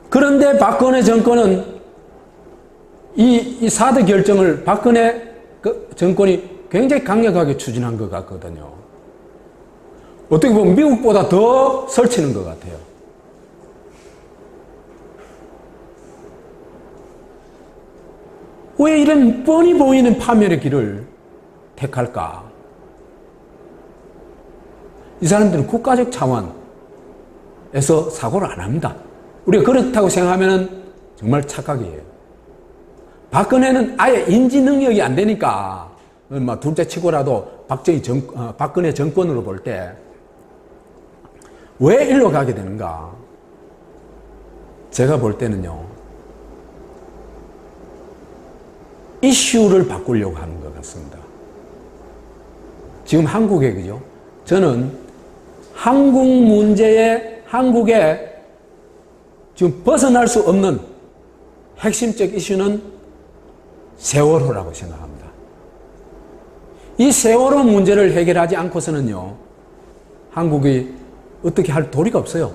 그런데 박근혜 정권은 이 4대 결정을 박근혜 정권이 굉장히 강력하게 추진한 것 같거든요. 어떻게 보면 미국보다 더 설치는 것 같아요. 왜 이런 뻔히 보이는 파멸의 길을 택할까? 이 사람들은 국가적 차원에서 사고를 안 합니다. 우리가 그렇다고 생각하면 정말 착각이에요. 박근혜는 아예 인지 능력이 안 되니까 둘째 치고라도 박근혜 정권으로 볼 때 왜 일로 가게 되는가? 제가 볼 때는요, 이슈를 바꾸려고 하는 것 같습니다. 지금 한국에, 그죠? 저는 한국에 지금 벗어날 수 없는 핵심적 이슈는 세월호라고 생각합니다. 이 세월호 문제를 해결하지 않고서는요, 한국이 어떻게 할 도리가 없어요.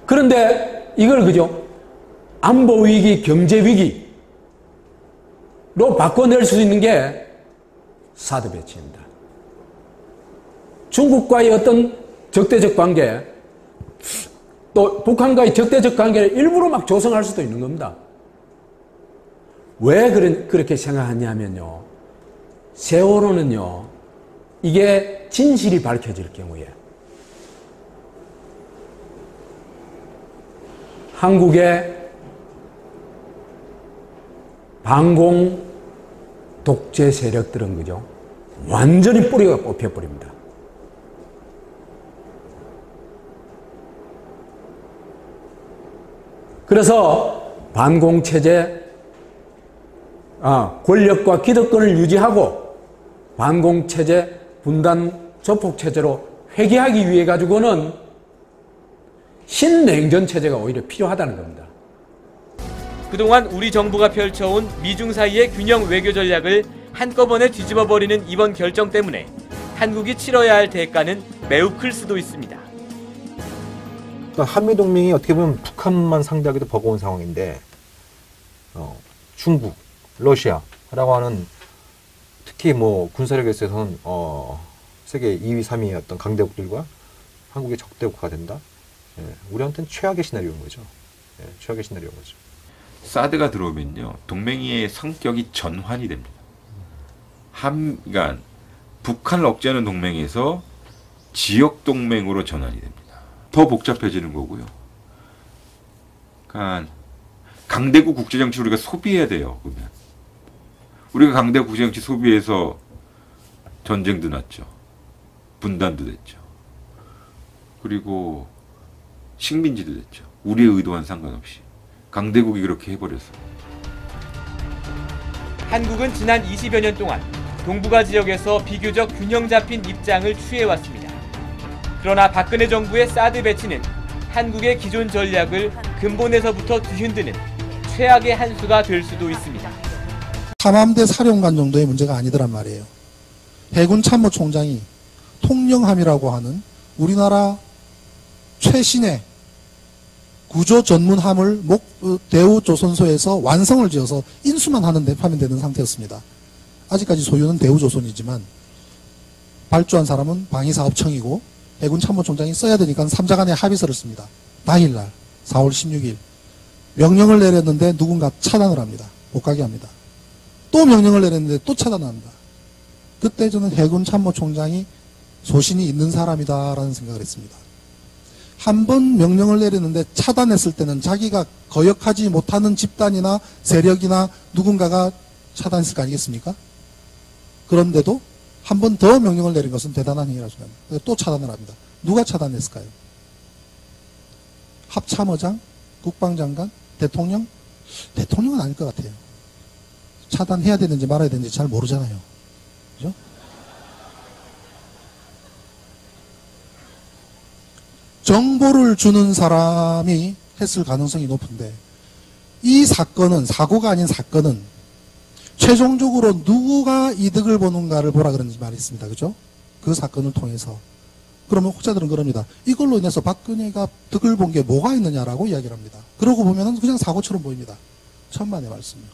그런데 이걸, 그죠? 안보 위기, 경제 위기로 바꿔낼 수 있는 게 사드 배치입니다. 중국과의 어떤 적대적 관계, 또 북한과의 적대적 관계를 일부러 막 조성할 수도 있는 겁니다. 왜 그렇게 생각하냐면요, 세월호는요, 이게 진실이 밝혀질 경우에 한국의 반공 독재 세력들은, 그죠? 완전히 뿌리가 뽑혀버립니다. 그래서 반공체제, 권력과 기득권을 유지하고 반공체제, 분단 조폭체제로 회귀하기 위해 가지고는 신냉전체제가 오히려 필요하다는 겁니다. 그동안 우리 정부가 펼쳐온 미중 사이의 균형 외교 전략을 한꺼번에 뒤집어버리는 이번 결정 때문에 한국이 치러야 할 대가는 매우 클 수도 있습니다. 그러니까 한미동맹이 어떻게 보면 북한만 상대하기도 버거운 상황인데 중국, 러시아라고 하는 특히 뭐 군사력에서는 세계 2위, 3위의 어떤 강대국들과 한국의 적대국가가 된다. 우리한테는 최악의 시나리오인 거죠. 최악의 시나리오인 거죠. 사드가 들어오면요, 동맹의 성격이 전환이 됩니다. 그러니까 북한을 억제하는 동맹에서 지역 동맹으로 전환이 됩니다. 더 복잡해지는 거고요. 그러니까 강대국 국제정치 우리가 소비해야 돼요. 그러면 우리가 강대국 국제정치 소비해서 전쟁도 났죠. 분단도 됐죠. 그리고 식민지도 됐죠. 우리의 의도와는 상관없이. 강대국이 그렇게 해버렸어. 한국은 지난 20여 년 동안 동북아 지역에서 비교적 균형 잡힌 입장을 취해왔습니다. 그러나 박근혜 정부의 사드 배치는 한국의 기존 전략을 근본에서부터 뒤흔드는 최악의 한 수가 될 수도 있습니다. 탐함대 사령관 정도의 문제가 아니더란 말이에요. 해군 참모총장이 통영함이라고 하는 우리나라 최신의 구조 전문함을 대우조선소에서 완성을 지어서 인수만 하면 되는 상태였습니다. 아직까지 소유는 대우조선이지만 발주한 사람은 방위사업청이고 해군 참모총장이 써야 되니까 3자 간의 합의서를 씁니다. 당일날 4월 16일 명령을 내렸는데 누군가 차단을 합니다. 못 가게 합니다. 또 명령을 내렸는데 또 차단합니다. 그때 저는 해군 참모총장이 소신이 있는 사람이다라는 생각을 했습니다. 한 번 명령을 내렸는데 차단했을 때는 자기가 거역하지 못하는 집단이나 세력이나 누군가가 차단했을 거 아니겠습니까? 그런데도 한 번 더 명령을 내린 것은 대단한 행위라고 생각합니다. 또 차단을 합니다. 누가 차단했을까요? 합참의장? 국방장관? 대통령? 대통령은 아닐 것 같아요. 차단해야 되는지 말아야 되는지 잘 모르잖아요. 그죠? 정보를 주는 사람이 했을 가능성이 높은데 이 사건은, 사고가 아닌 사건은 최종적으로 누구가 이득을 보는가를 보라 그런 말이 있습니다. 그죠? 그 사건을 통해서. 그러면 혹자들은 그럽니다. 이걸로 인해서 박근혜가 득을 본 게 뭐가 있느냐라고 이야기를 합니다. 그러고 보면은 그냥 사고처럼 보입니다. 천만의 말씀이요.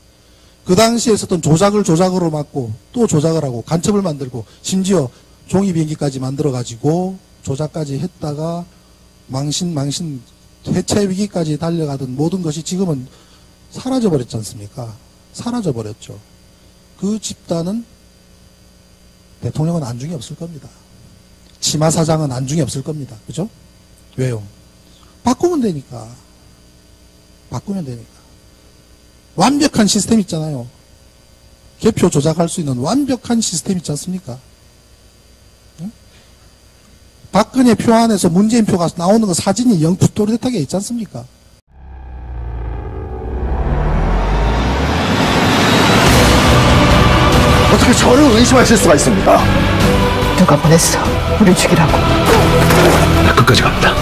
그 당시에 있었던 조작을 조작으로 막고 또 조작을 하고 간첩을 만들고 심지어 종이 비행기까지 만들어가지고 조작까지 했다가 망신 해체 위기까지 달려가던 모든 것이 지금은 사라져버렸지 않습니까? 사라져버렸죠. 그 집단은 대통령은 안중에 없을 겁니다. 치마 사장은 안중에 없을 겁니다. 그죠? 왜요? 바꾸면 되니까. 바꾸면 되니까. 완벽한 시스템 있잖아요. 개표 조작할 수 있는 완벽한 시스템 있지 않습니까? 응? 박근혜 표 안에서 문재인 표가 나오는 거 사진이 영 또렷하게 있지 않습니까? 어떻게 저를 의심하실 수가 있습니까? 누가 보냈어? 우리 죽이라고. 나 끝까지 갑니다.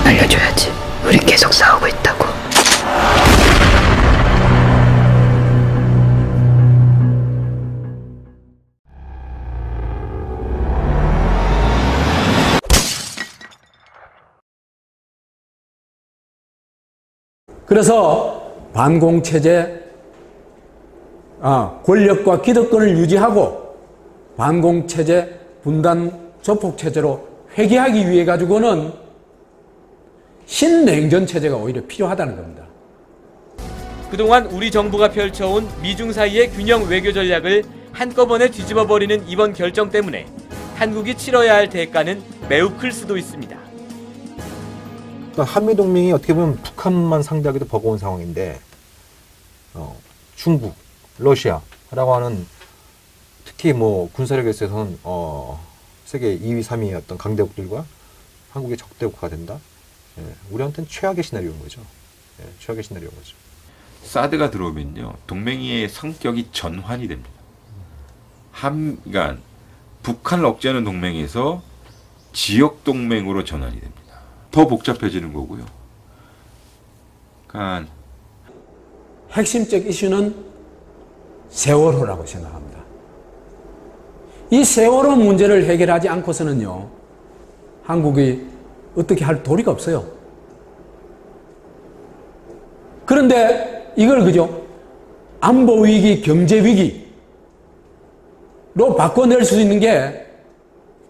알려줘야지. 우리 계속 싸우고 있다고. 그래서 반공체제, 권력과 기득권을 유지하고 반공체제, 분단 조폭체제로 회귀하기 위해 가지고는 신냉전체제가 오히려 필요하다는 겁니다. 그동안 우리 정부가 펼쳐온 미중 사이의 균형 외교 전략을 한꺼번에 뒤집어버리는 이번 결정 때문에 한국이 치러야 할 대가는 매우 클 수도 있습니다. 한미 동맹이 어떻게 보면 북한만 상대하기도 버거운 상황인데 중국, 러시아라고 하는 특히 뭐 군사력에 있어서는 세계 2위, 3위의 어떤 강대국들과 한국의 적대국화가 된다. 예, 우리한테는 최악의 시나리오인 거죠. 예, 최악의 시나리오인 거죠. 사드가 들어오면요, 동맹의 성격이 전환이 됩니다. 그러니까 북한을 억제하는 동맹에서 지역 동맹으로 전환이 됩니다. 더 복잡해지는 거고요. 그러니까 핵심적 이슈는 세월호라고 생각합니다. 이 세월호 문제를 해결하지 않고서는요, 한국이 어떻게 할 도리가 없어요. 그런데 이걸 그죠? 안보 위기, 경제 위기로 바꿔낼 수 있는 게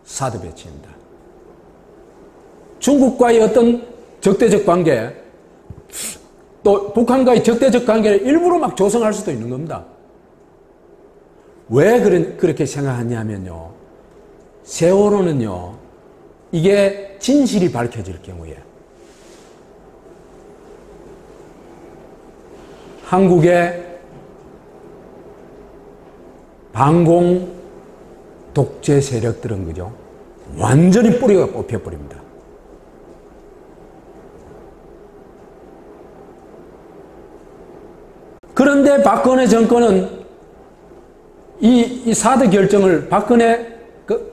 사드 배치입니다. 중국과의 어떤 적대적 관계, 또 북한과의 적대적 관계를 일부러 막 조성할 수도 있는 겁니다. 왜 그렇게 생각하냐면요, 세월호는요, 이게 진실이 밝혀질 경우에 한국의 반공 독재 세력들은 그죠? 완전히 뿌리가 뽑혀버립니다. 그런데 박근혜 정권은 이 사드 결정을 박근혜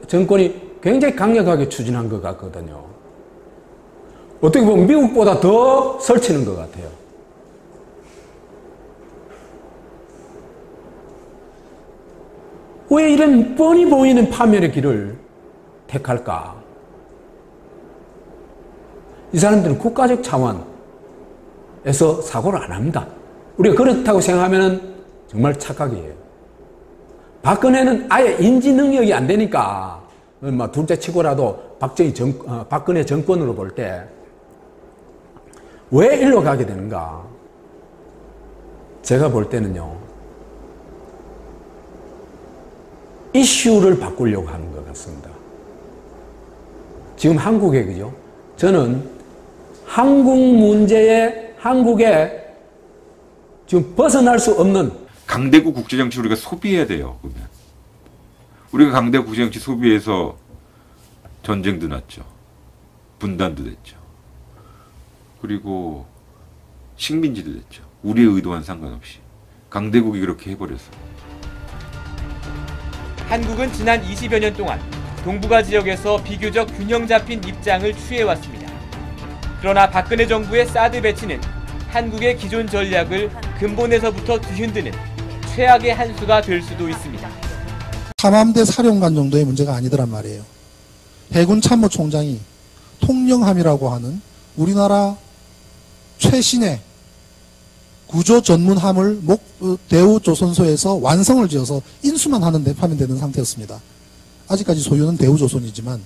정권이 굉장히 강력하게 추진한 것 같거든요. 어떻게 보면 미국보다 더 설치는 것 같아요. 왜 이런 뻔히 보이는 파멸의 길을 택할까? 이 사람들은 국가적 차원에서 사고를 안 합니다. 우리가 그렇다고 생각하면 정말 착각이에요. 박근혜는 아예 인지 능력이 안 되니까 둘째 치고라도 박근혜 정권으로 볼 때 왜 일로 가게 되는가? 제가 볼 때는요, 이슈를 바꾸려고 하는 것 같습니다. 지금 한국에, 그죠? 저는 한국 문제에, 한국에 지금 벗어날 수 없는 강대국 국제정치 우리가 소비해야 돼요. 그러면 우리가 강대국 국제정치 소비해서 전쟁도 났죠. 분단도 됐죠. 그리고 식민지도 됐죠. 우리의 의도와는 상관없이 강대국이 그렇게 해버렸어요. 한국은 지난 20여 년 동안 동북아 지역에서 비교적 균형 잡힌 입장을 취해왔습니다. 그러나 박근혜 정부의 사드 배치는 한국의 기존 전략을 근본에서부터 뒤흔드는 최악의 한 수가 될 수도 있습니다. 함함대 사령관 정도의 문제가 아니더란 말이에요. 해군 참모총장이 통영함이라고 하는 우리나라 최신의 구조 전문함을 대우조선소에서 완성을 지어서 인수만 하면 되는 상태였습니다. 아직까지 소유는 대우조선이지만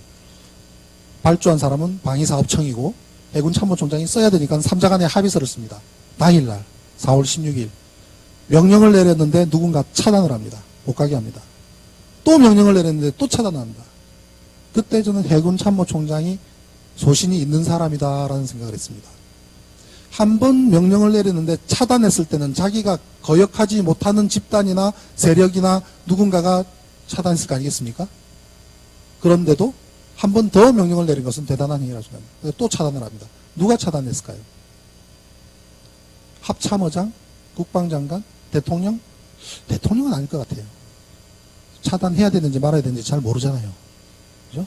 발주한 사람은 방위사업청이고 해군 참모총장이 써야 되니까 3자 간의 합의서를 씁니다. 당일날 4월 16일 명령을 내렸는데 누군가 차단을 합니다. 못 가게 합니다. 또 명령을 내렸는데 또 차단을 합니다. 그때 저는 해군 참모총장이 소신이 있는 사람이다라는 생각을 했습니다. 한 번 명령을 내렸는데 차단했을 때는 자기가 거역하지 못하는 집단이나 세력이나 누군가가 차단했을 거 아니겠습니까? 그런데도 한 번 더 명령을 내린 것은 대단한 행위라고 생각합니다. 또 차단을 합니다. 누가 차단했을까요? 합참의장? 국방장관? 대통령? 대통령은 아닐 것 같아요. 차단해야 되는지 말아야 되는지 잘 모르잖아요. 그죠?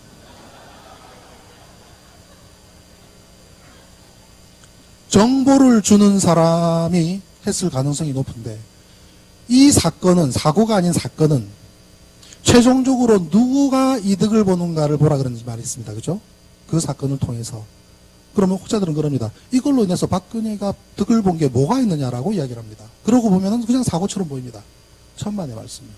정보를 주는 사람이 했을 가능성이 높은데 이 사건은 사고가 아닌 사건은 최종적으로 누구가 이득을 보는가를 보라 그런 말이 있습니다. 그죠? 그 사건을 통해서. 그러면 혹자들은 그럽니다. 이걸로 인해서 박근혜가 득을 본 게 뭐가 있느냐라고 이야기를 합니다. 그러고 보면 그냥 사고처럼 보입니다. 천만의 말씀이요.